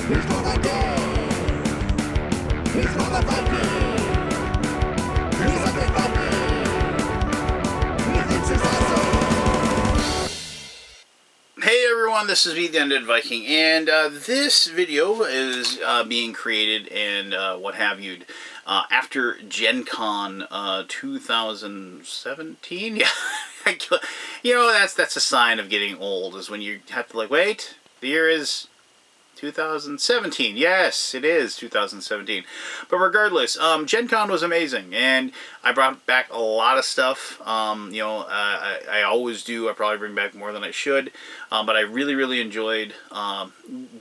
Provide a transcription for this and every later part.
Here's what I did. Here's what I Viking. Here's a big Viking. He thinks he's awesome. Hey everyone, this is me, the Undead Viking, and this video is being created and what have you after Gen Con 2017. Yeah, you know, that's a sign of getting old, is when you have to like, wait, the year is 2017. Yes, it is 2017. But regardless, Gen Con was amazing, and I brought back a lot of stuff. You know, I always do. I probably bring back more than I should, but I really enjoyed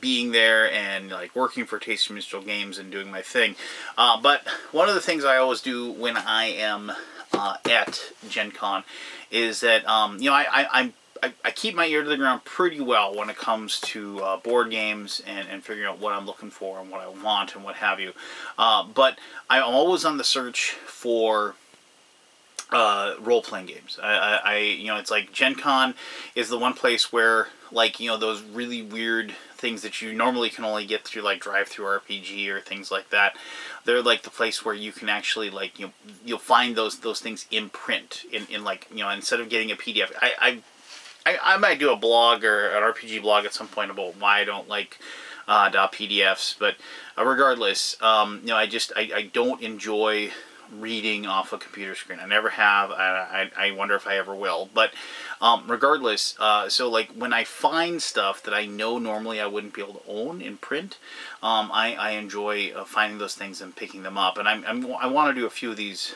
being there and like working for Tasty Minstrel Games and doing my thing. But one of the things I always do when I am at Gen Con is that you know, I keep my ear to the ground pretty well when it comes to board games and figuring out what I'm looking for and what I want and what have you. But I'm always on the search for role-playing games. You know, it's like Gen Con is the one place where, like, you know, those really weird things that you normally can only get through like Drive-Thru RPG or things like that. They're like the place where you can actually, like, you know, you'll find those things in print in like, you know, instead of getting a PDF. I might do a blog or an RPG blog at some point about why I don't like PDFs, but regardless, you know, I don't enjoy reading off a computer screen. I never have. I wonder if I ever will. But regardless, so like when I find stuff that I know normally I wouldn't be able to own in print, I enjoy finding those things and picking them up. And I want to do a few of these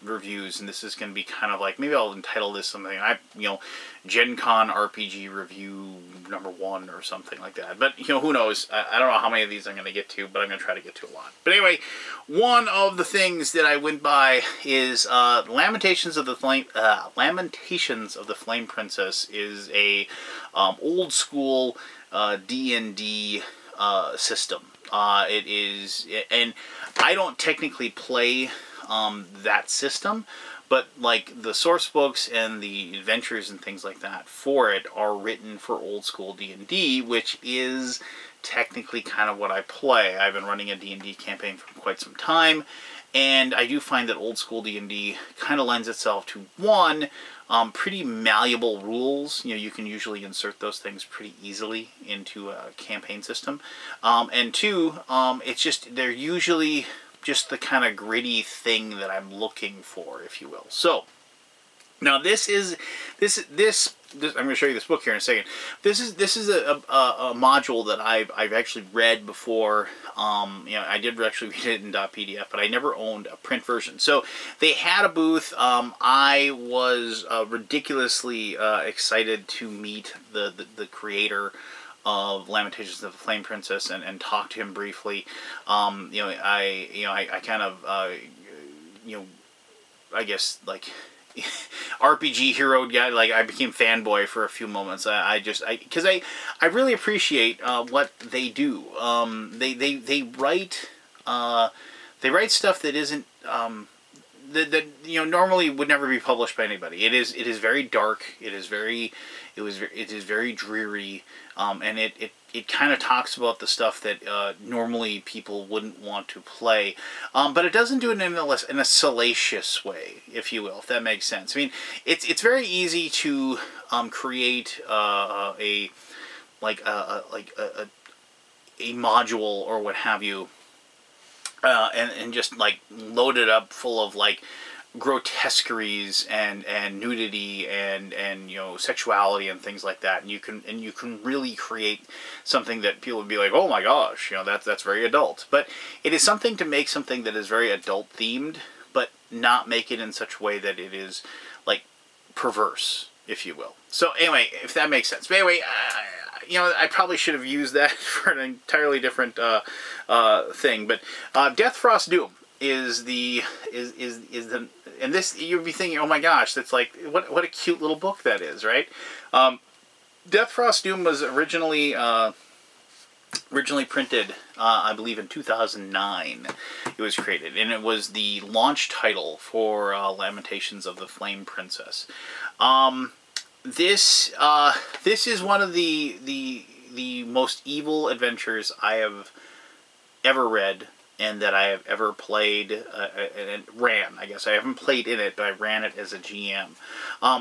reviews, and this is going to be kind of like, maybe I'll entitle this something, you know, Gen Con RPG review #1 or something like that. But, you know, who knows? I don't know how many of these I'm going to get to, but I'm going to try to get to a lot. But anyway, one of the things that I went by is Lamentations of the Flame Princess is a old school D&D system. It is, and I don't technically play that system, but like the source books and the adventures and things like that for it are written for old school D&D, which is technically kind of what I play. I've been running a D&D campaign for quite some time, and I do find that old school D&D kind of lends itself to, one, pretty malleable rules. You know, you can usually insert those things pretty easily into a campaign system. And two, it's just, they're usually just the kind of gritty thing that I'm looking for, if you will. So, now this is, I'm going to show you this book here in a second. This is a module that I've actually read before. You know, I did actually read it in .pdf, but I never owned a print version. So they had a booth. I was ridiculously excited to meet the creator of Lamentations of the Flame Princess and talk to him briefly. You know, I kind of you know, I guess like RPG hero guy, like I became fanboy for a few moments. Because I really appreciate what they do. They write stuff that isn't that you know, normally would never be published by anybody. It is very dark. It is very dreary, and it kind of talks about the stuff that normally people wouldn't want to play, but it doesn't do it in a salacious way, if you will, if that makes sense. I mean, it's very easy to create a module or what have you, and just like load it up full of like grotesqueries and nudity and you know, sexuality and things like that, and you can really create something that people would be like, oh my gosh, you know, that's very adult. But it is something to make something that is very adult themed, but not make it in such a way that it is like perverse, if you will. So anyway, if that makes sense. But anyway, you know, I probably should have used that for an entirely different thing. But Deathfrost Doom is the and this, you'd be thinking, oh my gosh, that's like, what a cute little book that is, right? Deathfrost Doom was originally printed, I believe in 2009. It was created, and it was the launch title for Lamentations of the Flame Princess. This is one of the the most evil adventures I have ever read and that I have ever played and ran. I guess I haven't played in it, but I ran it as a GM.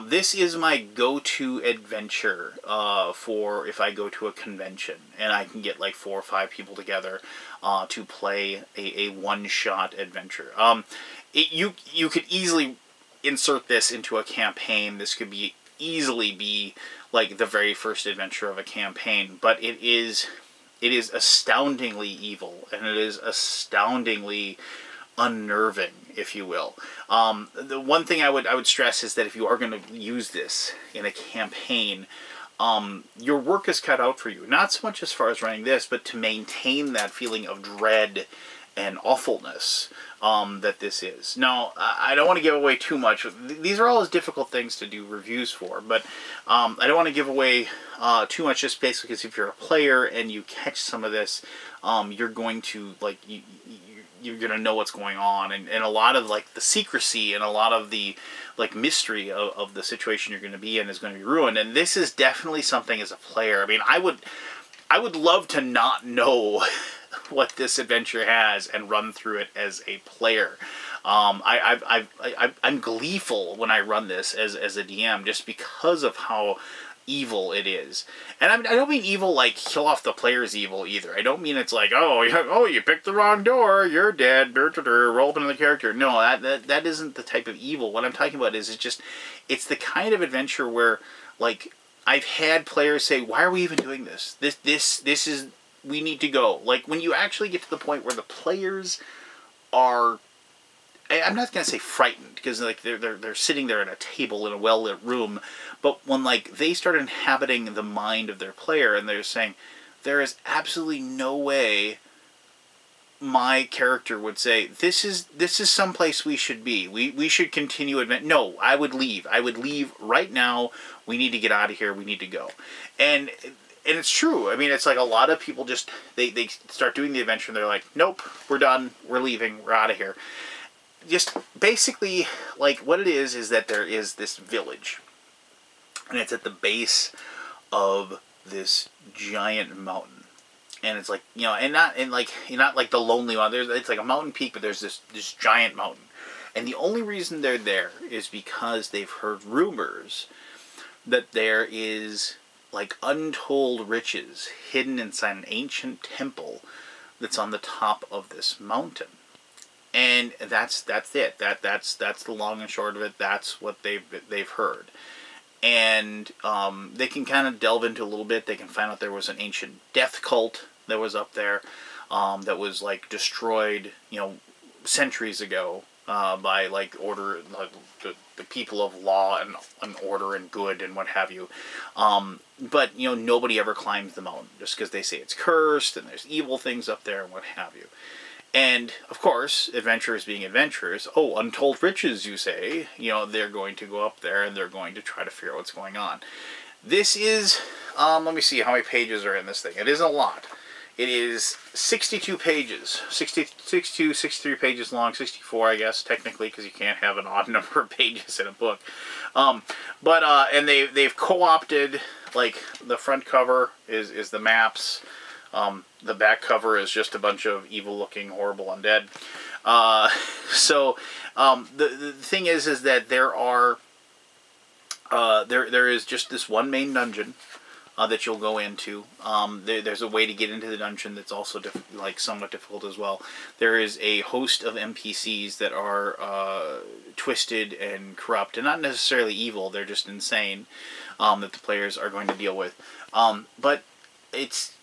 This is my go-to adventure for if I go to a convention and I can get like 4 or 5 people together to play a one-shot adventure. You could easily insert this into a campaign. This could easily be like the very first adventure of a campaign, but it is astoundingly evil, and it is astoundingly unnerving, if you will. The one thing I would stress is that if you are going to use this in a campaign, your work is cut out for you. Not so much as far as running this, but to maintain that feeling of dread and awfulness that this is. Now, I don't want to give away too much. These are all as difficult things to do reviews for, but I don't want to give away too much, just basically because if you're a player and you catch some of this, you're going to, like, you're going to know what's going on, and a lot of, like, the secrecy and a lot of the, like, mystery of the situation you're going to be in is going to be ruined, and this is definitely something as a player. I mean, I would love to not know what this adventure has and run through it as a player. I'm gleeful when I run this as a DM just because of how evil it is. And I don't mean evil like kill off the player's evil either. I don't mean it's like, oh, you picked the wrong door, you're dead, roll up into the character. No, that isn't the type of evil. What I'm talking about is it's the kind of adventure where, like, I've had players say, why are we even doing this? This is, we need to go. Like, when you actually get to the point where the players are, I'm not going to say frightened, because, like, they're sitting there at a table in a well-lit room, but when, like, they start inhabiting the mind of their player, and they're saying, there is absolutely no way my character would say, this is someplace we should be. We should continue adventure. No, I would leave. I would leave right now. We need to get out of here. We need to go. And it's true. I mean, it's like a lot of people just, they start doing the adventure and they're like, nope, we're done. We're leaving. We're out of here. Just basically, like, what it is that there is this village. And it's at the base of this giant mountain. And it's like, you know, not like the lonely one. It's like a mountain peak, but there's this giant mountain. And the only reason they're there is because they've heard rumors that there is, like, untold riches hidden inside an ancient temple that's on the top of this mountain. And that's it. That's the long and short of it. That's what they've heard. And they can kind of delve into a little bit. They can find out there was an ancient death cult that was up there that was, like, destroyed, you know, centuries ago by, like, order, like, the people of law and order and good and what have you. But, you know, nobody ever climbs the mountain just because they say it's cursed and there's evil things up there and what have you. And, of course, adventurers being adventurers, oh, untold riches, you say, you know, they're going to go up there and they're going to try to figure out what's going on. This is, let me see how many pages are in this thing. It isn't a lot. It is 62 pages, 62, 63 pages long, 64, I guess, technically, because you can't have an odd number of pages in a book. And they've co-opted, like, the front cover is the maps. The back cover is just a bunch of evil-looking, horrible undead. The thing is that there are there is just this one main dungeon that you'll go into. There's a way to get into the dungeon that's also somewhat difficult as well. There is a host of NPCs that are twisted and corrupt, and not necessarily evil. They're just insane that the players are going to deal with. But it's,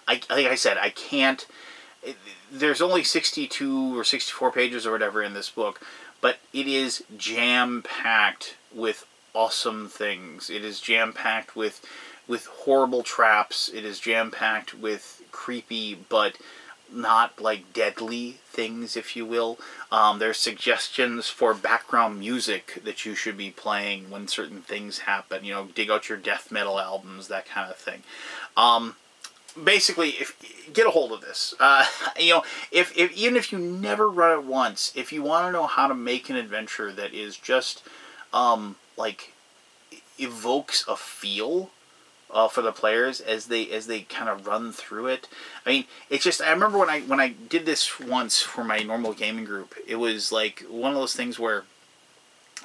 like I said, I can't. There's only 62 or 64 pages or whatever in this book, but it is jam-packed with awesome things. It is jam-packed with horrible traps. It is jam-packed with creepy but not, like, deadly things, if you will. There's suggestions for background music that you should be playing when certain things happen. You know, dig out your death metal albums, that kind of thing. Basically, get a hold of this. You know, even if you never run it once, if you want to know how to make an adventure that is just like evokes a feel for the players as they kind of run through it. I mean, it's just, I remember when I did this once for my normal gaming group, it was like one of those things where,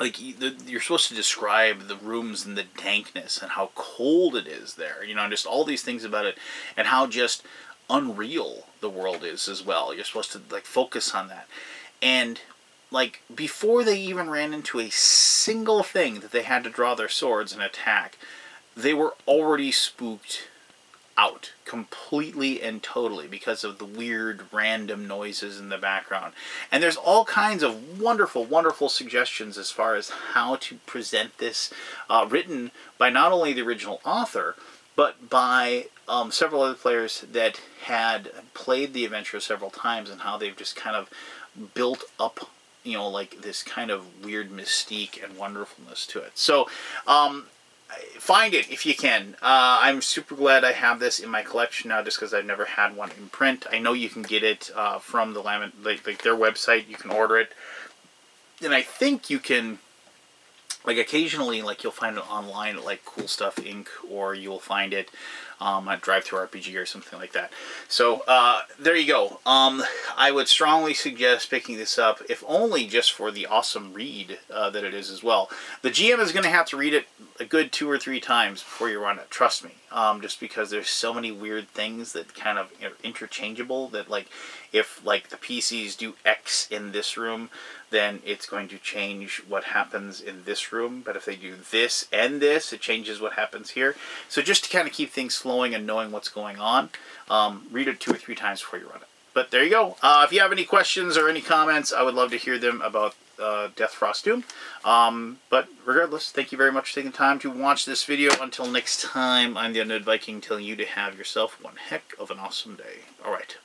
like, you're supposed to describe the rooms and the dankness and how cold it is there, you know, and just all these things about it, and how just unreal the world is as well. You're supposed to, like, focus on that. And, like, before they even ran into a single thing that they had to draw their swords and attack, they were already spooked out completely and totally because of the weird random noises in the background. And there's all kinds of wonderful, wonderful suggestions as far as how to present this, written by not only the original author, but by several other players that had played the adventure several times, and how they've just kind of built up, you know, like this kind of weird mystique and wonderfulness to it. So, find it if you can. I'm super glad I have this in my collection now, just because I've never had one in print. I know you can get it from the like their website. You can order it, and I think you can, like, occasionally, like, you'll find it online at, like, Cool Stuff Inc., or you'll find it at Drive-Thru-RPG or something like that. So, there you go. I would strongly suggest picking this up, if only just for the awesome read that it is as well. The GM is going to have to read it a good 2 or 3 times before you run it, trust me. Just because there's so many weird things that kind of are interchangeable, that, like, if, like, the PCs do X in this room, then it's going to change what happens in this room. But if they do this and this, it changes what happens here. So just to kind of keep things flowing and knowing what's going on, read it 2 or 3 times before you run it. But there you go. If you have any questions or any comments, I would love to hear them about Death Frost Doom. But regardless, thank you very much for taking the time to watch this video. Until next time, I'm the Undead Viking, telling you to have yourself one heck of an awesome day. Alright.